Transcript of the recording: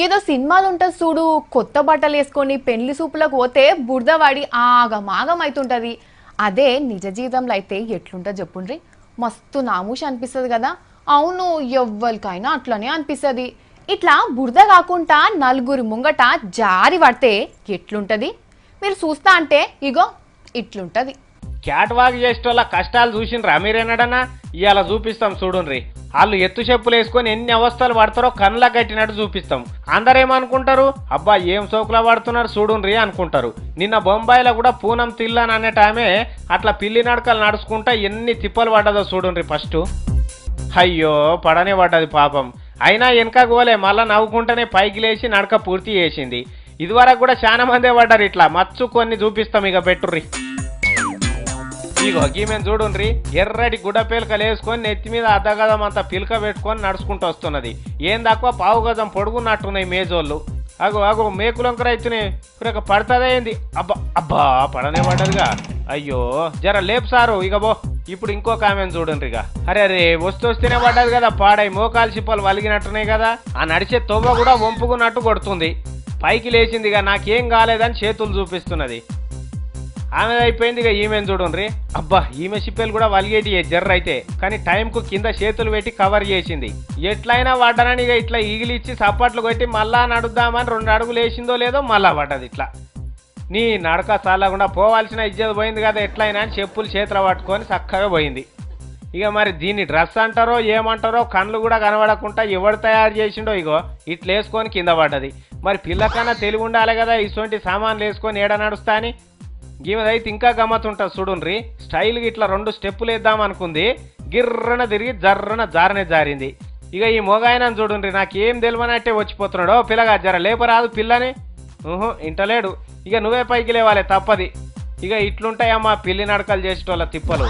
ఏదో సినిమాలు ఉంటుంది చూడు, కొత్త బట్టలు వేసుకొని పెళ్లి సూపులకు పోతే బురద వాడి ఆగమాగం అవుతుంటది. అదే నిజ జీవితంలో అయితే ఎట్లుంటుంది చెప్పుండ్రి. మస్తు నామూష అనిపిస్తుంది కదా. అవును, ఎవ్వరికైనా అట్లనే అనిపిస్తుంది. ఇట్లా బురద కాకుండా నలుగురి ముంగట జారి పడితే ఎట్లుంటది మీరు చూస్తా అంటే ఇగో ఇట్లుంటది. క్యాట్ వాక్ చేసేటోళ్ళ కష్టాలు చూసిండ్రా మీరేనాడన్నా? ఇవాళ చూపిస్తాం చూడుండ్రి. వాళ్ళు ఎత్తు చెప్పులు వేసుకొని ఎన్ని అవస్థలు పడతారో కళ్ళ కట్టినట్టు చూపిస్తాం. అందరేమనుకుంటారు, అబ్బా ఏం సోకులా పడుతున్నారు చూడుండ్రి అనుకుంటారు. నిన్న బొంబాయిలో కూడా పూనం తిల్లాన్ అనే ఆమె అట్లా పిల్లి నడకలు నడుచుకుంటా ఎన్ని తిప్పలు పడ్డదో చూడుండ్రి. ఫస్ట్ అయ్యో పడనే పడ్డది పాపం. అయినా వెనక గోలే మళ్ళా నవ్వుకుంటేనే పైకి లేచి నడక పూర్తి చేసింది. ఇదివరకు కూడా చాలా మందే పడ్డారు ఇట్లా. మచ్చు కొన్ని చూపిస్తాం, ఇక పెట్టుర్రి. ఇగో గీమెను చూడుండ్రి, ఎర్రటి గుడ్డ పిలకలు వేసుకొని నెత్తి మీద అర్ధగజం అంతా పిలక పెట్టుకొని నడుచుకుంటూ వస్తున్నది. ఏం తక్కువ పావు గజం పొడుగున్నట్టున్నాయి మేజోళ్ళు. అగో మేకులంకర అయితేనే పడుతుందే ఏంది. అబ్బా అబ్బా పడనే పడ్డదిగా. అయ్యో జర లేపు సారు. ఇక బో ఇప్పుడు ఇంకొక ఆమెను చూడండి. ఇక అరే వస్తేనే పడ్డది కదా, పాడై మోకాలు చిప్పలు వలిగినట్టున్నాయి కదా. ఆ నడిచే తొవ్వ కూడా వంపుకున్నట్టు కొడుతుంది. పైకి లేచింది ఇక నాకేం కాలేదని చేతులు చూపిస్తున్నది. ఆమె అయిపోయింది. ఇక ఈమెను చూడండి. అబ్బా ఈమె చిప్పలు కూడా వలిగేటి జర్ర అయితే, కానీ టైంకు కింద చేతులు పెట్టి కవర్ చేసింది. ఎట్లయినా పడ్డానని ఇక ఇట్లా ఈగిలిచ్చి సప్పట్లు కొట్టి మళ్ళా నడుద్దామని 2 అడుగులు వేసిందో లేదో మళ్ళా పడ్డది. ఇట్లా నీ నడక చాలకుండా పోవాల్సిన ఇజ్జత పోయింది కదా ఎట్లయినా అని చెప్పులు చేతులు పట్టుకొని చక్కగా పోయింది. ఇక మరి దీన్ని డ్రెస్ అంటారో ఏమంటారో, కళ్ళు కూడా కనబడకుండా ఎవడు తయారు చేసిండో ఇగో ఇట్లా వేసుకొని కింద పడ్డది. మరి పిల్లకన్నా తెలివి ఉండాలి కదా ఇటువంటి సామాన్లు వేసుకొని ఏడ నడుస్తా అని. ఈమెదైతే ఇంకా గమ్మతుంటుంది చూడుండ్రి. స్టైల్గా ఇట్లా 2 స్టెప్పులు వేద్దాం అనుకుంది, గిర్రన తిరిగి జర్రన జారనే జారింది. ఇక ఈ మొగాయనని చూడుండ్రి, నాకేం తెలియనట్టే వచ్చిపోతున్నాడు. పిల్లగా జర లేపరాదు పిల్లని. ఇంటలేడు. ఇక నువ్వే పైకి లేవాలి తప్పది. ఇక ఇట్లుంటాయమ్మా పిల్లి నడకలు చేసేటోళ్ళ తిప్పలు.